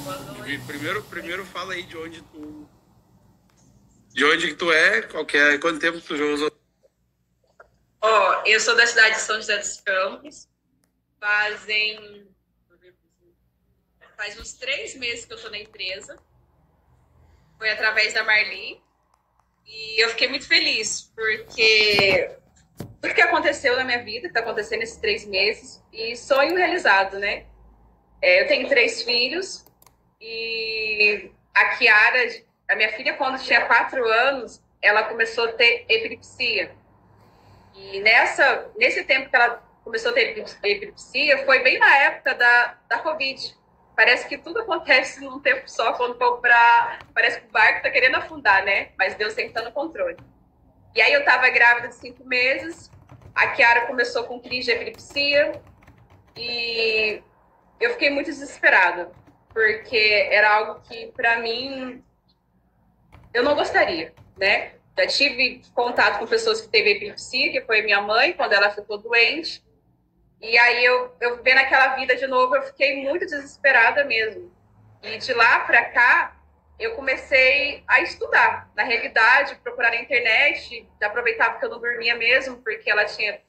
Boa noite. Primeiro fala aí de onde que tu é, quanto tempo tu já usou? Ó, eu sou da cidade de São José dos Campos. Faz uns 3 meses que eu tô na empresa. Foi através da Marli. E eu fiquei muito feliz, porque tudo que aconteceu na minha vida, que tá acontecendo nesses 3 meses, e sonho realizado, né? Eu tenho 3 filhos, e a Kiara, a minha filha, quando tinha 4 anos, ela começou a ter epilepsia. E nesse tempo que ela começou a ter epilepsia, foi bem na época da Covid. Parece que tudo acontece num tempo só, quando parece que o barco tá querendo afundar, né? Mas Deus sempre tá no controle. E aí eu tava grávida de 5 meses, a Kiara começou com crise de epilepsia, e eu fiquei muito desesperada, porque era algo que, para mim, eu não gostaria, né? Já tive contato com pessoas que teve epilepsia, que foi minha mãe, quando ela ficou doente. E aí eu vendo aquela vida de novo, eu fiquei muito desesperada mesmo. E de lá para cá, eu comecei a estudar. Na realidade, procurar na internet, aproveitava que eu não dormia mesmo, porque ela tinha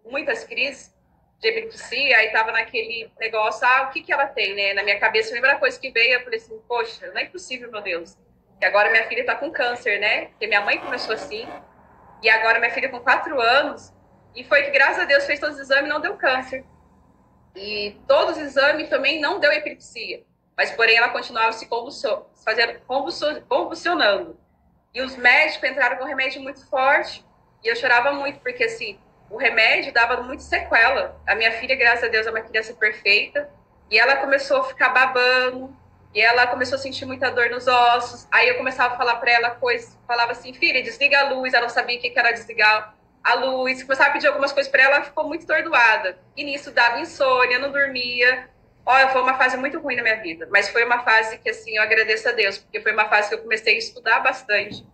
muitas crises de epilepsia, aí tava naquele negócio, o que ela tem, né? Na minha cabeça, a primeira coisa que veio, eu falei assim, poxa, não é possível, meu Deus. E agora minha filha tá com câncer, né? Porque minha mãe começou assim, e agora minha filha com 4 anos, e foi que, graças a Deus, fez todos os exames e não deu câncer. E todos os exames também não deu epilepsia. Mas, porém, ela continuava se convulsionando. E os médicos entraram com um remédio muito forte. E eu chorava muito, porque, assim, o remédio dava muito sequela. A minha filha, graças a Deus, é uma criança perfeita. E ela começou a ficar babando. E ela começou a sentir muita dor nos ossos. Aí eu começava a falar para ela coisas. Falava assim, filha, desliga a luz. Ela não sabia o que era desligar a luz. Começava a pedir algumas coisas para ela. Ela ficou muito atordoada. E nisso dava insônia, não dormia. Olha, foi uma fase muito ruim na minha vida. Mas foi uma fase que, assim, eu agradeço a Deus. Porque foi uma fase que eu comecei a estudar bastante.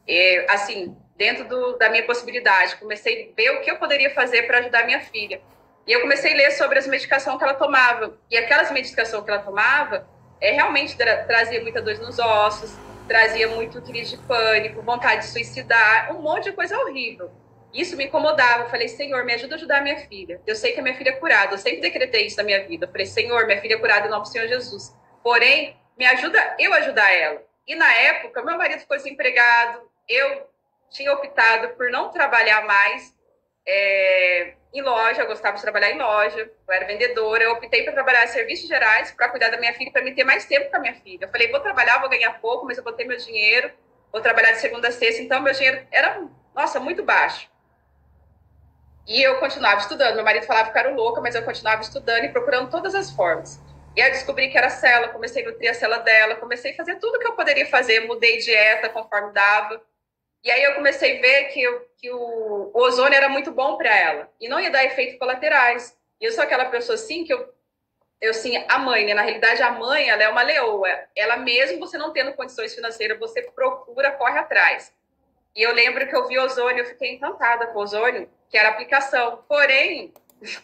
E, assim, dentro da minha possibilidade. Comecei a ver o que eu poderia fazer para ajudar a minha filha. E eu comecei a ler sobre as medicações que ela tomava. E aquelas medicações que ela tomava, realmente trazia muita dor nos ossos, trazia muito crise de pânico, vontade de suicidar, um monte de coisa horrível. Isso me incomodava. Eu falei, Senhor, me ajuda a ajudar a minha filha. Eu sei que a minha filha é curada. Eu sempre decretei isso na minha vida. Eu falei, Senhor, minha filha é curada em nome do Senhor Jesus. Porém, me ajuda eu a ajudar ela. E na época, meu marido ficou desempregado. Eu tinha optado por não trabalhar mais em loja. Eu gostava de trabalhar em loja. Eu era vendedora. Eu optei para trabalhar em serviços gerais para cuidar da minha filha, para me ter mais tempo com a minha filha. Eu falei, vou trabalhar, vou ganhar pouco, mas eu vou ter meu dinheiro. Vou trabalhar de segunda a sexta. Então, meu dinheiro era, nossa, muito baixo. E eu continuava estudando. Meu marido falava que eu era louca, mas eu continuava estudando e procurando todas as formas. E aí eu descobri que era célula, comecei a nutrir a célula dela, comecei a fazer tudo que eu poderia fazer, mudei dieta conforme dava. E aí eu comecei a ver que o ozônio era muito bom para ela e não ia dar efeitos colaterais. E eu sou aquela pessoa assim que eu assim, a mãe, né? Na realidade, a mãe, ela é uma leoa. Ela mesmo, você não tendo condições financeiras, você procura, corre atrás. E eu lembro que eu vi ozônio, eu fiquei encantada com o ozônio, que era aplicação. Porém,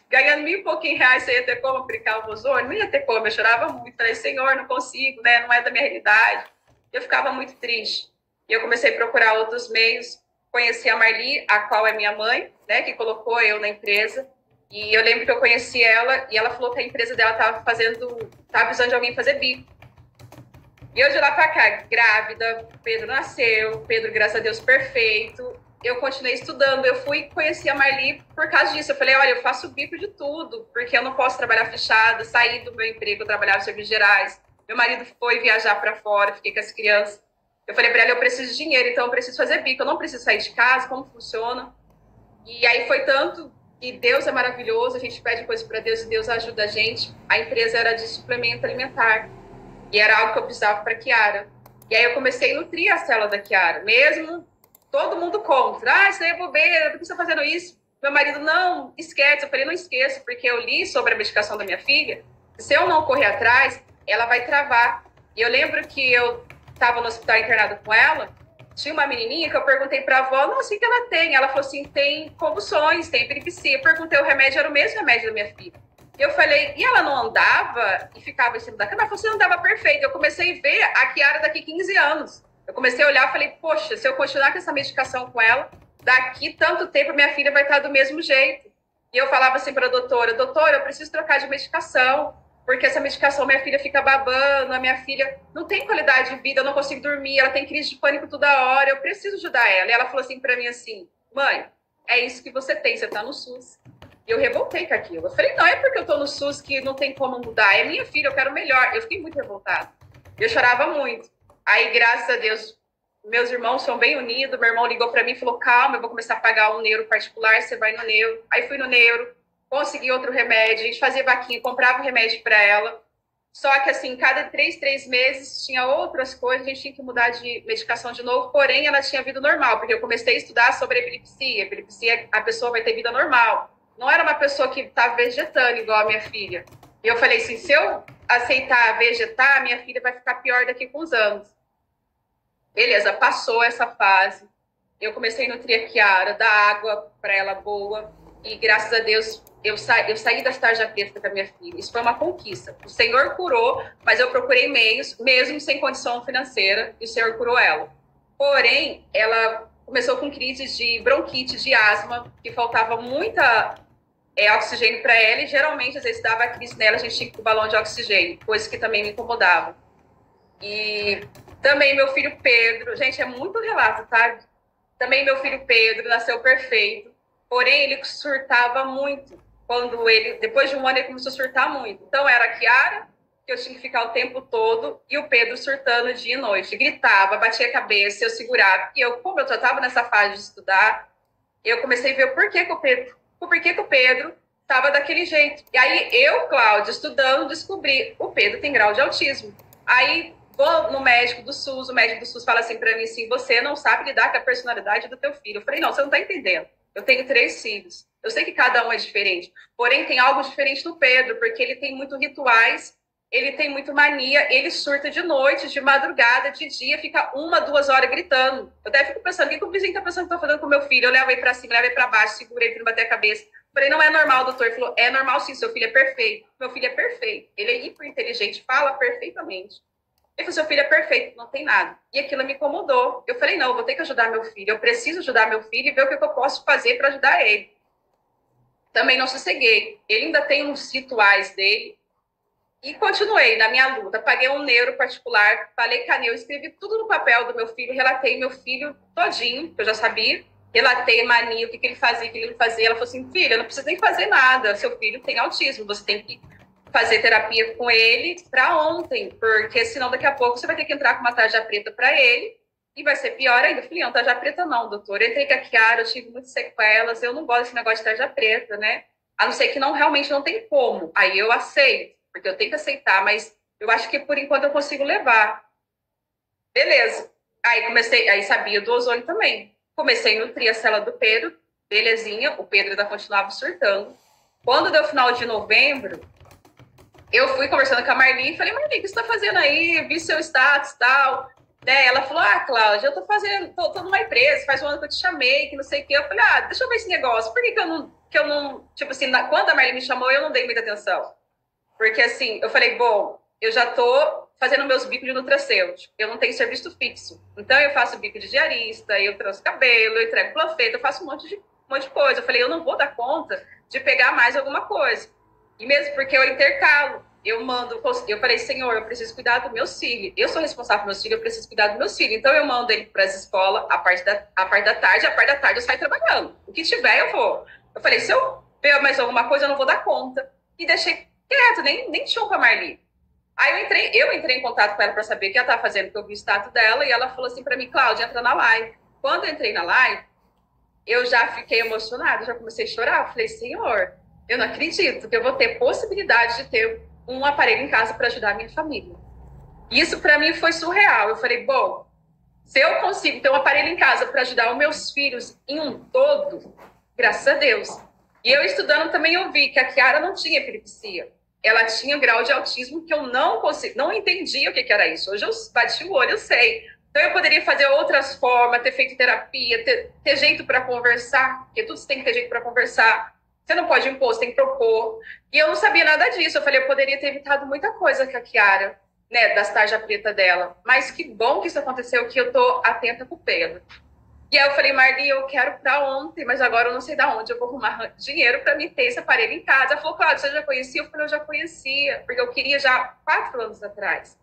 ganhando mil e pouquinhos reais, você ia ter como aplicar o ozônio? Não ia ter como, eu chorava muito. Falei, Senhor, não consigo, né? Não é da minha realidade. Eu ficava muito triste. E eu comecei a procurar outros meios. Conheci a Marli, a qual é minha mãe, né? Que colocou eu na empresa. E eu lembro que eu conheci ela e ela falou que a empresa dela estava precisando de alguém fazer bico. E eu de lá pra cá, grávida, Pedro nasceu, Pedro, graças a Deus, perfeito. Eu continuei estudando, eu fui conhecer a Marli por causa disso. Eu falei, olha, eu faço bico de tudo, porque eu não posso trabalhar fechada, sair do meu emprego, eu trabalhava em serviços gerais. Meu marido foi viajar para fora, fiquei com as crianças. Eu falei para ela, eu preciso de dinheiro, então eu preciso fazer bico, eu não preciso sair de casa, como funciona? E aí foi tanto que Deus é maravilhoso, a gente pede coisas para Deus e Deus ajuda a gente. A empresa era de suplemento alimentar. E era algo que eu precisava para a Kiara. E aí eu comecei a nutrir a célula da Kiara, mesmo todo mundo contra. Isso aí é bobeira, por que você está fazendo isso? Meu marido, não, esquece. Eu falei, não esqueço, porque eu li sobre a medicação da minha filha. Se eu não correr atrás, ela vai travar. E eu lembro que eu estava no hospital internada com ela, tinha uma menininha que eu perguntei para a avó, não, assim que ela tem. Ela falou assim, tem convulsões, tem epilepsia. Eu perguntei, o remédio era o mesmo remédio da minha filha. E eu falei, e ela não andava e ficava em cima da cama? Ela falou, você andava perfeito. Eu comecei a ver a Kiara daqui 15 anos. Eu comecei a olhar e falei, poxa, se eu continuar com essa medicação com ela, daqui tanto tempo minha filha vai estar do mesmo jeito. E eu falava assim para a doutora, eu preciso trocar de medicação, porque essa medicação minha filha fica babando, a minha filha não tem qualidade de vida, eu não consigo dormir, ela tem crise de pânico toda hora, eu preciso ajudar ela. E ela falou assim para mim assim, mãe, é isso que você tem, você tá no SUS. E eu revoltei com aquilo. Eu falei, não é porque eu tô no SUS que não tem como mudar, é minha filha, eu quero melhor. Eu fiquei muito revoltada. Eu chorava muito. Aí, graças a Deus, meus irmãos são bem unidos. Meu irmão ligou para mim e falou, calma, eu vou começar a pagar um neuro particular, você vai no neuro. Aí fui no neuro, consegui outro remédio, a gente fazia vaquinha, comprava o remédio para ela. Só que, assim, cada 3 meses tinha outras coisas, a gente tinha que mudar de medicação de novo, porém ela tinha vida normal, porque eu comecei a estudar sobre epilepsia. Epilepsia, a pessoa vai ter vida normal. Não era uma pessoa que estava vegetando igual a minha filha. E eu falei assim, se eu aceitar vegetar, minha filha vai ficar pior daqui com uns anos. Beleza, passou essa fase. Eu comecei a nutrir a Kiara, dar água para ela boa. E graças a Deus, eu saí da tarja preta com a minha filha. Isso foi uma conquista. O Senhor curou, mas eu procurei meios, mesmo sem condição financeira, e o Senhor curou ela. Porém, ela começou com crises de bronquite, de asma, que faltava muita oxigênio para ela, e geralmente, às vezes, dava crise nela, a gente tinha que ir com balão de oxigênio, coisa que também me incomodava. E também meu filho Pedro, gente, é muito relato, tá? Também meu filho Pedro nasceu perfeito, porém ele surtava muito. Depois de um ano, ele começou a surtar muito. Então, era a Kiara, que eu tinha que ficar o tempo todo, e o Pedro surtando dia e noite. Gritava, batia a cabeça, eu segurava. E como eu já estava nessa fase de estudar, eu comecei a ver o porquê que o Pedro estava daquele jeito. E aí eu, Cláudia, estudando, descobri, o Pedro tem grau de autismo. Aí vou no médico do SUS, o médico do SUS fala assim para mim assim, você não sabe lidar com a personalidade do teu filho. Eu falei, não, você não está entendendo. Eu tenho 3 filhos. Eu sei que cada um é diferente, porém tem algo diferente no Pedro, porque ele tem muito rituais, ele tem muito mania, ele surta de noite, de madrugada, de dia, fica 1, 2 horas gritando. Eu até fico pensando, o que o vizinho está pensando que eu estou fazendo com o meu filho? Eu levo ele para cima, levo ele para baixo, segurei ele para bater a cabeça. Falei, não é normal, doutor. Ele falou, é normal sim, seu filho é perfeito. Meu filho é perfeito. Ele é hiper inteligente, fala perfeitamente. Ele falou, seu filho é perfeito, não tem nada. E aquilo me incomodou. Eu falei, não, eu vou ter que ajudar meu filho. Eu preciso ajudar meu filho e ver o que eu posso fazer para ajudar ele. Também não sosseguei. Ele ainda tem uns rituais dele. E continuei na minha luta. Paguei um neuro particular, falei canel, escrevi tudo no papel do meu filho, relatei meu filho todinho, que eu já sabia. Relatei mania, o que ele fazia, o que ele não fazia. Ela falou assim, filha, não precisa nem fazer nada. Seu filho tem autismo, você tem que fazer terapia com ele para ontem, porque senão daqui a pouco você vai ter que entrar com uma tarja preta para ele e vai ser pior ainda. Eu falei, não, tarja preta não, doutor. Eu entrei com a Kiara, eu tive muitas sequelas, eu não gosto desse negócio de tarja preta, né? A não ser que realmente não tem como. Aí eu aceito, porque eu tenho que aceitar, mas eu acho que por enquanto eu consigo levar. Beleza. Aí sabia do ozônio também. Comecei a nutrir a célula do Pedro, belezinha, o Pedro ainda continuava surtando. Quando deu final de novembro, eu fui conversando com a Marli e falei, Marli, o que você está fazendo aí? Vi seu status e tal. Né? Ela falou, Cláudia, eu tô numa empresa, faz um ano que eu te chamei, que não sei o quê. Eu falei, deixa eu ver esse negócio. Por que eu não tipo assim, quando a Marli me chamou, eu não dei muita atenção. Porque assim, eu falei, bom, eu já tô fazendo meus bicos de nutracêutico, eu não tenho serviço fixo. Então eu faço bico de diarista, eu tranço cabelo, eu entrego planfeta, eu faço um monte de coisa. Eu falei, eu não vou dar conta de pegar mais alguma coisa. E mesmo porque eu intercalo, eu falei, Senhor, eu preciso cuidar do meu filho. Eu sou responsável pelos meus filhos, eu preciso cuidar do meu filho. Então eu mando ele para as escolas, a parte da tarde eu saio trabalhando. O que tiver, eu vou. Eu falei, se eu ver mais alguma coisa, eu não vou dar conta. E deixei quieto, nem tinha com a Marli. Aí eu entrei em contato com ela para saber o que ela estava fazendo, porque eu vi o status dela, e ela falou assim para mim, Cláudia, entra na live. Quando eu entrei na live, eu já fiquei emocionada, já comecei a chorar. Eu falei, Senhor, eu não acredito que eu vou ter possibilidade de ter um aparelho em casa para ajudar a minha família. Isso para mim foi surreal. Eu falei, bom, se eu consigo ter um aparelho em casa para ajudar os meus filhos em um todo, graças a Deus. E eu estudando também eu vi que a Kiara não tinha epilepsia. Ela tinha um grau de autismo que eu não entendia o que era isso. Hoje eu bati o olho, eu sei. Então eu poderia fazer outras formas, ter feito terapia, ter jeito para conversar, porque tudo tem que ter jeito para conversar. Você não pode impor, você tem que propor. E eu não sabia nada disso. Eu falei, eu poderia ter evitado muita coisa com a Kiara, né, das tarja preta dela. Mas que bom que isso aconteceu, que eu tô atenta com o Pedro. E aí eu falei, Marli, eu quero para ontem, mas agora eu não sei de onde eu vou arrumar dinheiro para me ter esse aparelho em casa. Ela falou, claro, você já conhecia? Eu falei, eu já conhecia, porque eu queria já 4 anos atrás.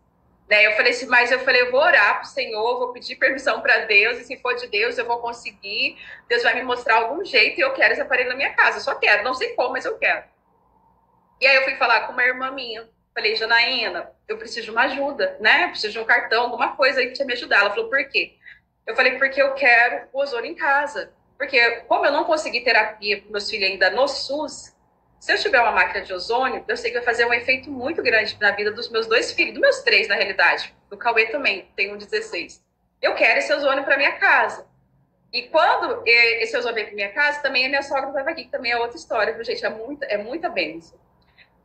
Né? Eu falei assim, mas eu vou orar pro Senhor, vou pedir permissão para Deus, e se for de Deus, eu vou conseguir. Deus vai me mostrar algum jeito e eu quero esse aparelho na minha casa. Eu só quero, não sei como, mas eu quero. E aí eu fui falar com uma irmã minha. Falei, Janaína, eu preciso de uma ajuda, né? Eu preciso de um cartão, alguma coisa aí pra me ajudar. Ela falou, por quê? Eu falei, porque eu quero o ozônio em casa. Porque como eu não consegui terapia com meus filhos ainda no SUS, se eu tiver uma máquina de ozônio, eu sei que vai fazer um efeito muito grande na vida dos meus 2 filhos, dos meus 3, na realidade. Do Cauê também, tem um 16. Eu quero esse ozônio para minha casa. E quando esse ozônio veio para minha casa, também a minha sogra estava aqui, que também é outra história, viu, gente? É muita bênção.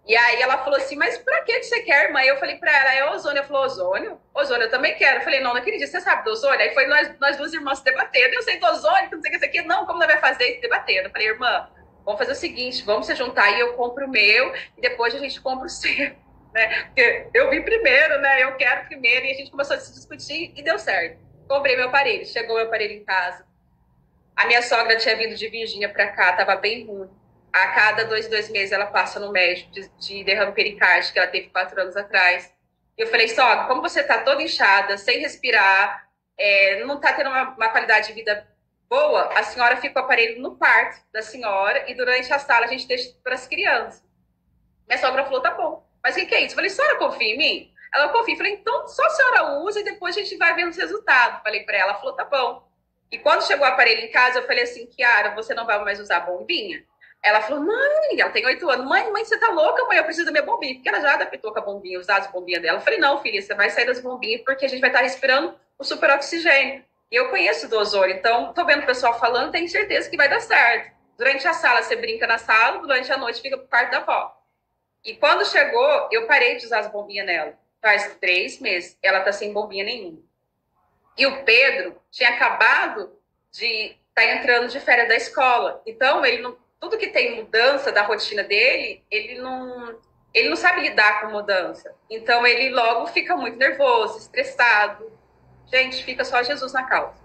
E aí ela falou assim, mas pra que você quer, mãe? Eu falei pra ela, é ozônio. Ela falou, ozônio? Ozônio eu também quero. Eu falei, não acredito, você sabe do ozônio? Aí foi nós 2 irmãs se debatendo. Eu sei do ozônio, não sei o que isso aqui. Não, como nós vai fazer isso? Debatendo. Eu falei, irmã, vamos fazer o seguinte, vamos se juntar e eu compro o meu e depois a gente compra o seu. Né? Porque eu vi primeiro, né? Eu quero primeiro. E a gente começou a se discutir e deu certo. Comprei meu aparelho, chegou meu aparelho em casa. A minha sogra tinha vindo de Virgínia pra cá, tava bem ruim. A cada 2 meses ela passa no médico de derrame pericárdico, que ela teve 4 anos atrás. E eu falei, sogra, como você tá toda inchada, sem respirar, não tá tendo uma qualidade de vida boa, a senhora fica com o aparelho no quarto da senhora e durante a sala a gente deixa para as crianças. Minha sogra falou, tá bom. Mas o que é isso? Eu falei, senhora confia em mim? Ela confia. Eu falei, então só a senhora usa e depois a gente vai vendo os resultados. Falei para ela, ela falou, tá bom. E quando chegou o aparelho em casa, eu falei assim, Kiara, você não vai mais usar a bombinha? Ela falou, mãe, ela tem 8 anos. Mãe, você tá louca, mãe? Eu preciso da minha bombinha. Porque ela já adaptou com a bombinha, usar as bombinhas dela. Eu falei, não, filha, você vai sair das bombinhas porque a gente vai estar respirando o super oxigênio. E eu conheço do ozônio, então tô vendo o pessoal falando, tenho certeza que vai dar certo. Durante a sala, você brinca na sala, durante a noite fica pro quarto da avó. E quando chegou, eu parei de usar as bombinhas nela. Faz 3 meses, ela tá sem bombinha nenhuma. E o Pedro tinha acabado de estar entrando de férias da escola. Então, ele não, tudo que tem mudança da rotina dele, ele não sabe lidar com mudança. Então, ele logo fica muito nervoso, estressado. Gente, fica só Jesus na causa.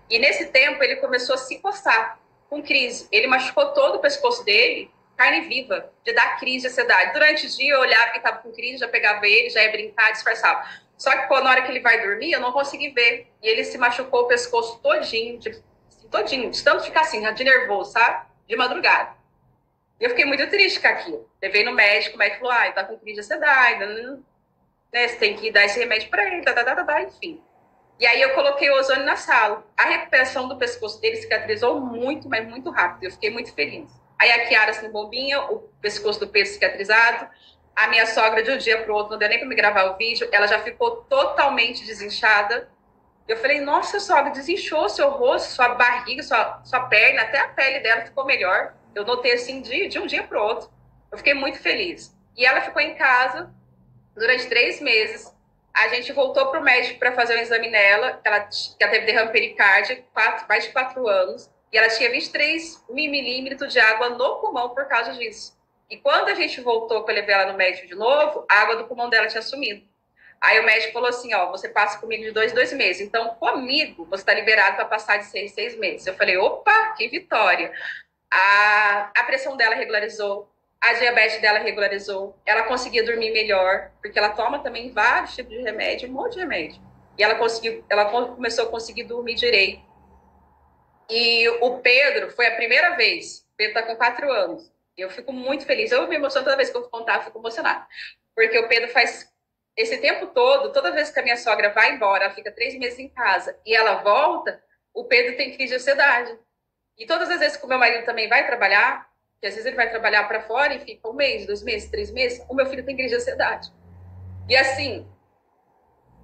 E nesse tempo, ele começou a se coçar com crise. Ele machucou todo o pescoço dele, carne viva, de dar crise de ansiedade. Durante o dia, eu olhava que estava com crise, já pegava ele, já ia brincar, disfarçava. Só que na hora que ele vai dormir, eu não consegui ver. E ele se machucou o pescoço todinho, de tanto ficar assim, de nervoso, sabe? De madrugada. E eu fiquei muito triste com aquilo. Levei no médico, o médico falou, ele tá com crise de ansiedade, né? Você tem que dar esse remédio pra ele, enfim. E aí eu coloquei o ozônio na sala. A recuperação do pescoço dele cicatrizou muito, mas muito rápido. Eu fiquei muito feliz. Aí a Kiara sem bombinha, o pescoço do Pedro cicatrizado. A minha sogra, de um dia para o outro, não deu nem para me gravar o vídeo, ela já ficou totalmente desinchada. Eu falei, nossa, sogra, desinchou seu rosto, sua barriga, sua perna, até a pele dela ficou melhor. Eu notei assim de um dia para o outro. Eu fiquei muito feliz. E ela ficou em casa durante 3 meses. A gente voltou para o médico para fazer um exame nela, que ela teve derrame pericárdico, mais de 4 anos, e ela tinha 23 milímetros de água no pulmão por causa disso. E quando a gente voltou, que eu levei ela no médico de novo, a água do pulmão dela tinha sumido. Aí o médico falou assim, você passa comigo de 2 meses. Então, comigo, você está liberado para passar de 6 meses. Eu falei, opa, que vitória. A pressão dela regularizou, a diabetes dela regularizou, ela conseguia dormir melhor, porque ela toma também vários tipos de remédio, um monte de remédio. E ela começou a conseguir dormir direito. E o Pedro, foi a primeira vez, o Pedro está com 4 anos. Eu fico muito feliz. Eu me emociono toda vez que eu vou contar, eu fico emocionada. Porque o Pedro faz esse tempo todo, toda vez que a minha sogra vai embora, ela fica 3 meses em casa e ela volta, o Pedro tem crise de ansiedade. E todas as vezes que o meu marido também vai trabalhar, que às vezes ele vai trabalhar para fora e fica 1 mês, 2 meses, 3 meses, o meu filho tem crise de ansiedade. E assim,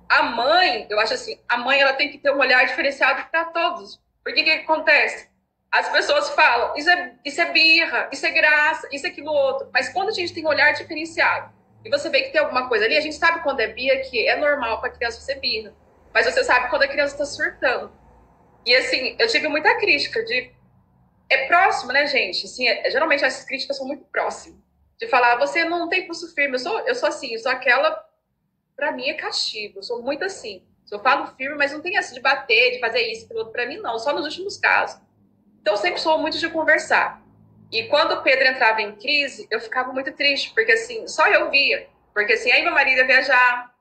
a mãe, eu acho assim, a mãe ela tem que ter um olhar diferenciado para todos. Porque o que acontece? As pessoas falam, isso é birra, isso é graça, isso é aquilo outro. Mas quando a gente tem um olhar diferenciado e você vê que tem alguma coisa ali, a gente sabe quando é birra, que é normal para a criança ser birra. Mas você sabe quando a criança está surtando. E assim, eu tive muita crítica de é próximo, né, gente? Assim, geralmente essas críticas são muito próximas. De falar, você não tem pulso firme. Eu sou assim, eu sou aquela, pra mim é castigo. Eu sou muito assim. Eu falo firme, mas não tem essa de bater, de fazer isso, aquilo outro. Pra mim, não. Só nos últimos casos. Então, eu sempre sou muito de conversar. E quando o Pedro entrava em crise, eu ficava muito triste, porque assim, só eu via. Porque assim, aí meu marido ia viajar,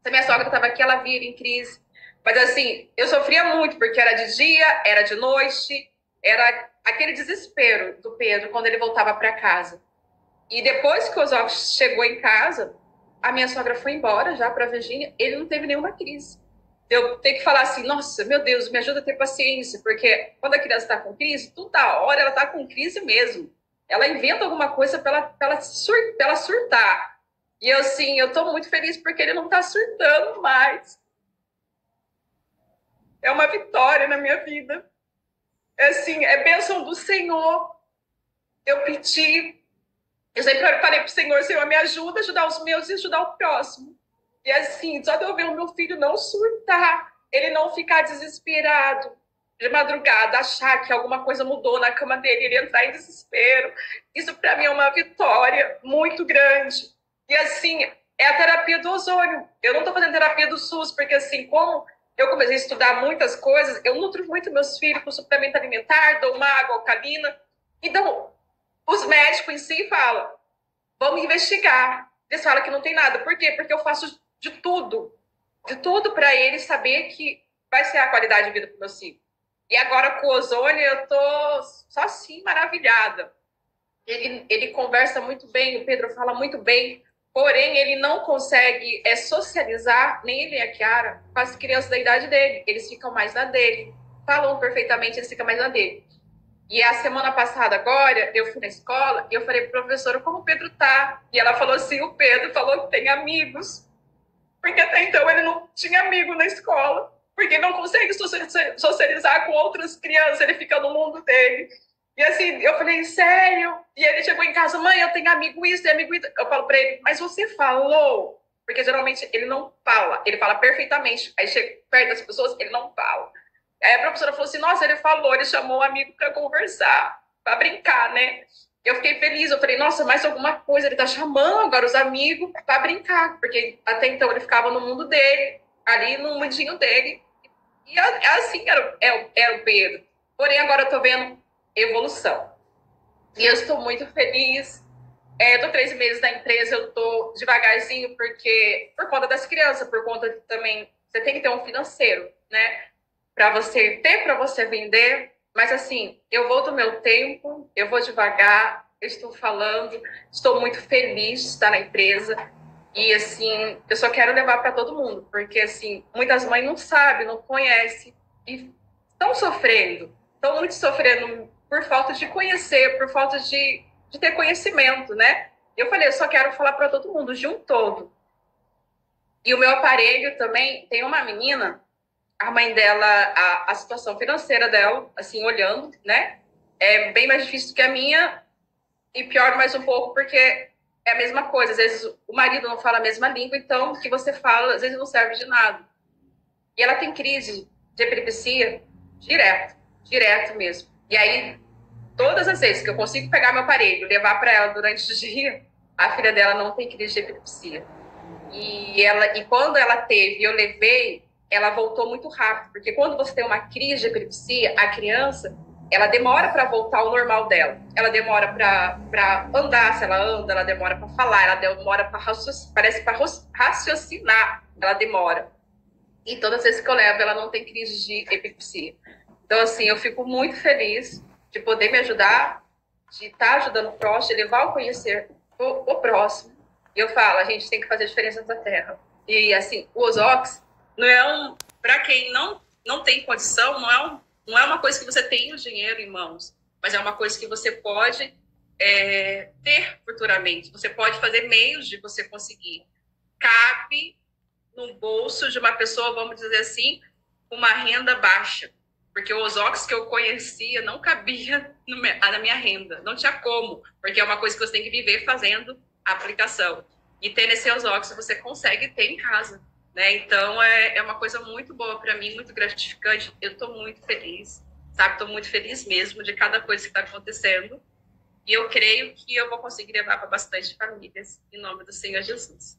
se a minha sogra estava aqui, ela via ele em crise. Mas assim, eu sofria muito, porque era de dia, era de noite, era aquele desespero do Pedro quando ele voltava para casa. E depois que o Osório chegou em casa, a minha sogra foi embora já para Virgínia, ele não teve nenhuma crise. Eu tenho que falar assim, nossa, meu Deus, me ajuda a ter paciência, porque quando a criança está com crise, toda hora ela está com crise mesmo. Ela inventa alguma coisa para ela surtar. E eu, assim, eu tô muito feliz porque ele não tá surtando mais. É uma vitória na minha vida. É assim, é bênção do Senhor. Eu pedi, eu sempre falei pro Senhor, Senhor, me ajuda a ajudar os meus e ajudar o próximo. E assim, só de eu ver o meu filho não surtar, ele não ficar desesperado de madrugada, achar que alguma coisa mudou na cama dele, ele entrar em desespero. Isso para mim é uma vitória muito grande. E assim, é a terapia do ozônio. Eu não estou fazendo terapia do SUS, porque assim, como eu comecei a estudar muitas coisas, eu nutro muito meus filhos com suplemento alimentar, dou uma água alcalina. Então, os médicos em si falam, vamos investigar. Eles falam que não tem nada. Por quê? Porque eu faço de tudo para ele saber que vai ser a qualidade de vida para o meu filho. E agora com o ozônio eu tô só assim maravilhada. Ele conversa muito bem, o Pedro fala muito bem, porém ele não consegue socializar, nem ele e a Kiara, com as crianças da idade dele. Eles ficam mais na dele. Falam perfeitamente, eles ficam mais na dele. E a semana passada agora, eu fui na escola e eu falei para a professora como o Pedro tá. E ela falou assim, o Pedro falou que tem amigos. Porque até então ele não tinha amigo na escola. Porque ele não consegue socializar com outras crianças, ele fica no mundo dele. E assim, eu falei, sério? E ele chegou em casa, mãe, eu tenho amigo isso, tenho amigo isso. Eu falo pra ele, mas você falou? Porque geralmente ele não fala, ele fala perfeitamente. Aí chega perto das pessoas, ele não fala. Aí a professora falou assim, nossa, ele falou, ele chamou um amigo pra conversar, pra brincar, né? Eu fiquei feliz, eu falei, nossa, mais alguma coisa, ele tá chamando agora os amigos pra brincar. Porque até então ele ficava no mundo dele, ali no mundinho dele. E assim era o Pedro. Porém, agora eu tô vendo evolução. E eu estou muito feliz. Eu tô 3 meses na empresa, eu tô devagarzinho, porque por conta das crianças, por conta de, também, você tem que ter um financeiro, né? Para você ter, para você vender. Mas assim, eu vou do meu tempo, eu vou devagar, eu estou falando, estou muito feliz de estar na empresa. E assim, eu só quero levar para todo mundo, porque assim, muitas mães não sabem, não conhecem e estão muito sofrendo por falta de conhecer, por falta de ter conhecimento, né? Eu falei, eu só quero falar para todo mundo, de um todo. E o meu aparelho também, tem uma menina, a mãe dela, a situação financeira dela, assim, olhando, né? É bem mais difícil que a minha e pior mais um pouco, porque é a mesma coisa. Às vezes o marido não fala a mesma língua, então o que você fala, às vezes não serve de nada. E ela tem crise de epilepsia direto mesmo. E aí, todas as vezes que eu consigo pegar meu aparelho, levar para ela durante o dia, a filha dela não tem crise de epilepsia. E quando ela teve, eu levei, ela voltou muito rápido, porque quando você tem uma crise de epilepsia, a criança, ela demora para voltar ao normal dela. Ela demora para andar, se ela anda, ela demora para falar, ela demora para raciocinar, ela demora. E todas as vezes que eu levo, ela não tem crise de epilepsia. Então, assim, eu fico muito feliz de poder me ajudar, de estar ajudando o próximo, de levar a conhecer o próximo. E eu falo, a gente tem que fazer a diferença nessa terra. E, assim, o Ozox não é para quem não tem condição, não é uma coisa que você tem o dinheiro em mãos, mas é uma coisa que você pode ter futuramente. Você pode fazer meios de você conseguir. Cabe no bolso de uma pessoa, vamos dizer assim, com uma renda baixa. Porque o Ozox que eu conhecia não cabia na minha renda. Não tinha como, porque é uma coisa que você tem que viver fazendo a aplicação. E ter esse Ozox você consegue ter em casa, né? Então, é uma coisa muito boa para mim, muito gratificante. Eu estou muito feliz. sabe? Estou muito feliz mesmo de cada coisa que está acontecendo. E eu creio que eu vou conseguir levar para bastante famílias, em nome do Senhor Jesus.